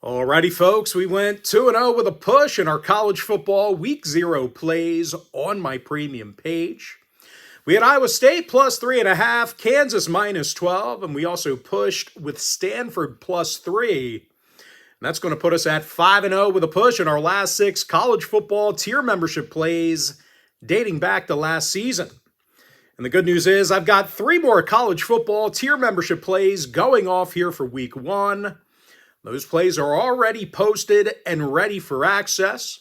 Alrighty, folks, we went 2-0 with a push in our college football Week 0 plays on my premium page. We had Iowa State plus 3.5, Kansas minus 12, and we also pushed with Stanford plus 3. And that's going to put us at 5-0 with a push in our last 6 college football tier membership plays dating back to last season. And the good news is I've got 3 more college football tier membership plays going off here for Week 1. Those plays are already posted and ready for access.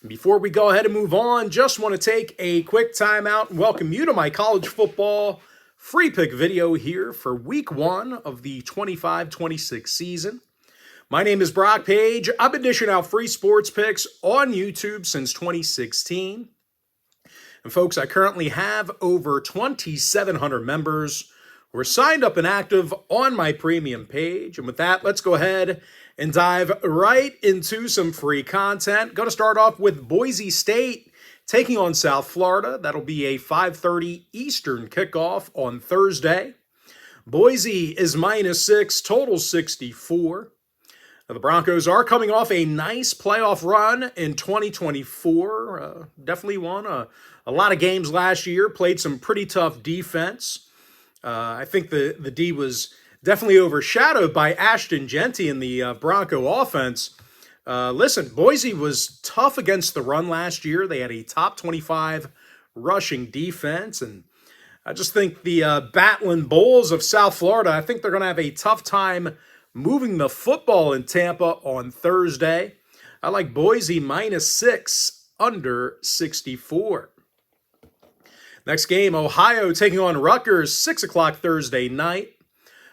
And before we go ahead and move on, just want to take a quick time out and welcome you to my college football free pick video here for Week 1 of the 25-26 season. My name is Brock Page. I've been dishing out free sports picks on YouTube since 2016. And folks, I currently have over 2,700 members who are signed up and active on my premium page. And with that, let's go ahead and dive right into some free content. Going to start off with Boise State taking on South Florida. That'll be a 5:30 Eastern kickoff on Thursday. Boise is minus 6, total 64. Now, the Broncos are coming off a nice playoff run in 2024. Definitely won a lot of games last year, played some pretty tough defense. I think the D was definitely overshadowed by Ashton Jeanty in the Bronco offense. Listen, Boise was tough against the run last year. They had a top 25 rushing defense, and I just think the Battling Bulls of South Florida, I think they're going to have a tough time moving the football in Tampa on Thursday. I like Boise minus 6, under 64. Next game, Ohio taking on Rutgers, 6 o'clock Thursday night.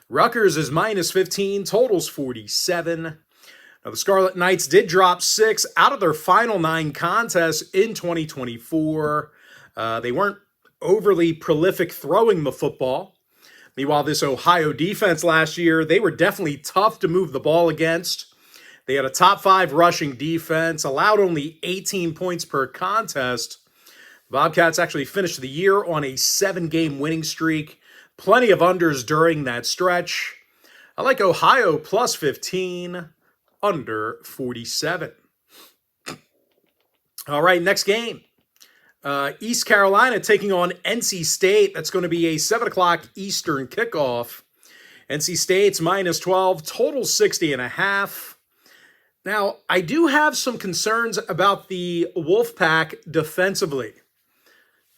Rutgers is minus 15, totals 47. Now, the Scarlet Knights did drop 6 out of their final 9 contests in 2024. They weren't overly prolific throwing the football. Meanwhile, this Ohio defense last year, they were definitely tough to move the ball against. They had a top 5 rushing defense, allowed only 18 points per contest. Bobcats actually finished the year on a 7-game winning streak. Plenty of unders during that stretch. I like Ohio plus 15, under 47. All right, next game. East Carolina taking on NC State. That's going to be a 7 o'clock Eastern kickoff. NC State's minus 12, total 60.5. Now, I do have some concerns about the Wolfpack defensively.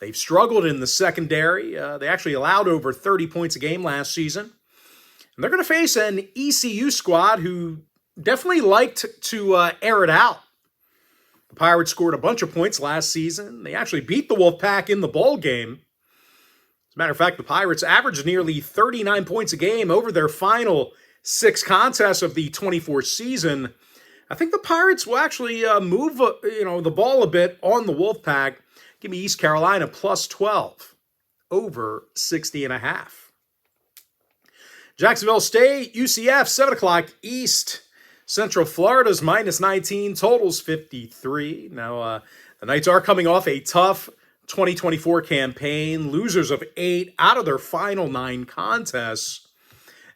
They've struggled in the secondary. They actually allowed over 30 points a game last season. And they're going to face an ECU squad who definitely liked to air it out. The Pirates scored a bunch of points last season. They actually beat the Wolfpack in the bowl game. As a matter of fact, the Pirates averaged nearly 39 points a game over their final 6 contests of the 24 season. I think the Pirates will actually move the ball a bit on the Wolfpack. Give me East Carolina plus 12, over 60.5. Jacksonville State, UCF, 7 o'clock East. Central Florida's minus 19, totals 53. Now, the Knights are coming off a tough 2024 campaign, losers of 8 out of their final 9 contests.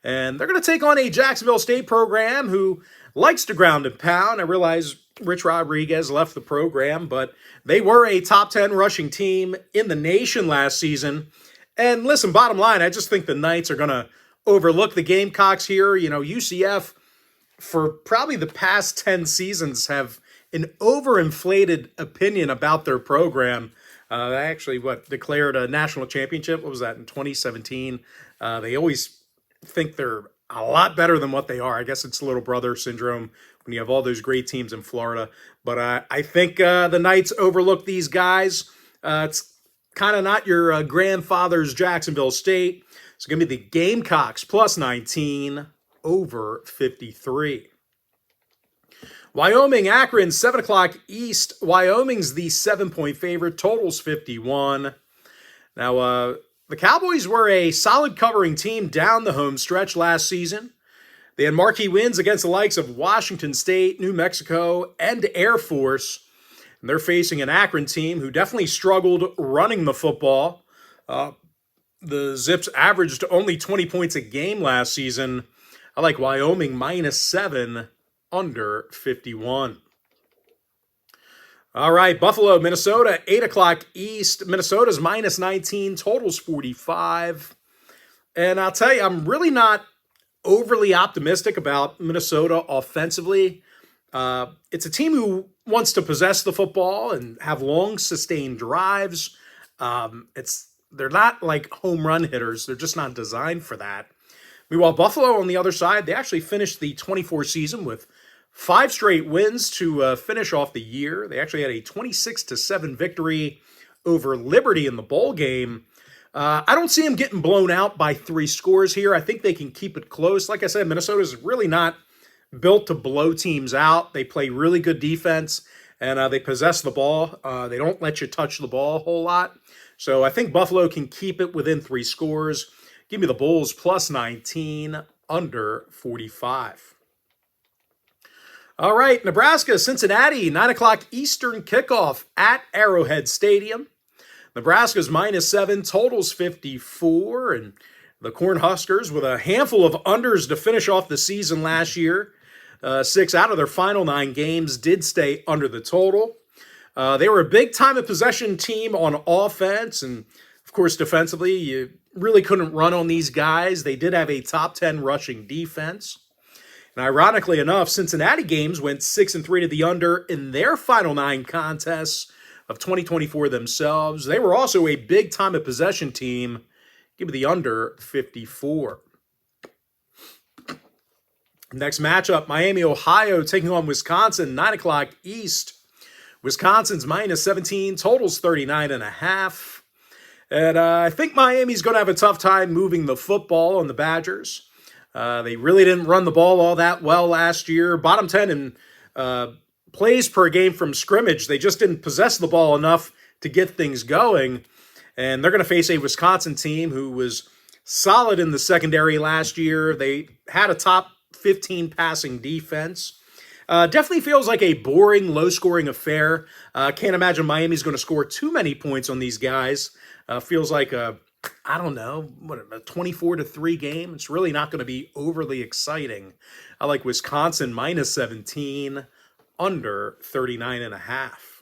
And they're going to take on a Jacksonville State program who likes to ground and pound. I realize Rich Rodriguez left the program, but they were a top 10 rushing team in the nation last season. And listen, bottom line, I just think the Knights are going to overlook the Gamecocks here. You know, UCF, for probably the past 10 seasons, have an overinflated opinion about their program. They actually, declared a national championship. What was that, in 2017? They always think they're a lot better than what they are. I guess it's little brother syndrome when you have all those great teams in Florida. But I think the Knights overlook these guys. It's kind of not your grandfather's Jacksonville State. It's going to be the Gamecocks plus 19, over 53. Wyoming, Akron, 7 o'clock East. Wyoming's the 7-point favorite. Totals 51. Now, the Cowboys were a solid covering team down the home stretch last season. They had marquee wins against the likes of Washington State, New Mexico, and Air Force. And they're facing an Akron team who definitely struggled running the football. The Zips averaged only 20 points a game last season. I like Wyoming minus 7, under 51. All right, Buffalo, Minnesota, 8 o'clock East. Minnesota's minus 19, totals 45. And I'll tell you, I'm really not overly optimistic about Minnesota offensively. It's a team who wants to possess the football and have long, sustained drives. They're not like home run hitters. They're just not designed for that. Meanwhile, Buffalo on the other side, they actually finished the 24 season with 5 straight wins to finish off the year. They actually had a 26-7 victory over Liberty in the bowl game. I don't see them getting blown out by 3 scores here. I think they can keep it close. Like I said, Minnesota's really not built to blow teams out. They play really good defense, and they possess the ball. They don't let you touch the ball a whole lot. So I think Buffalo can keep it within 3 scores. Give me the Bulls plus 19, under 45. All right, Nebraska, Cincinnati, 9 o'clock Eastern kickoff at Arrowhead Stadium. Nebraska's minus 7, totals 54, and the Cornhuskers with a handful of unders to finish off the season last year. 6 out of their final 9 games did stay under the total. They were a big time of possession team on offense, and of course defensively, you really couldn't run on these guys. They did have a top 10 rushing defense. And ironically enough, Cincinnati games went 6-3 to the under in their final 9 contests of 2024 themselves. They were also a big time of possession team. Give me the under 54. Next matchup, Miami, Ohio taking on Wisconsin, 9 o'clock East. Wisconsin's minus 17, totals 39.5. And I think Miami's going to have a tough time moving the football on the Badgers. They really didn't run the ball all that well last year. Bottom 10 in plays per game from scrimmage. They just didn't possess the ball enough to get things going. And they're going to face a Wisconsin team who was solid in the secondary last year. They had a top 15 passing defense. Definitely feels like a boring, low-scoring affair. Can't imagine Miami's going to score too many points on these guys. Feels like a 24-3 game. It's really not going to be overly exciting. I like Wisconsin minus 17, under 39.5.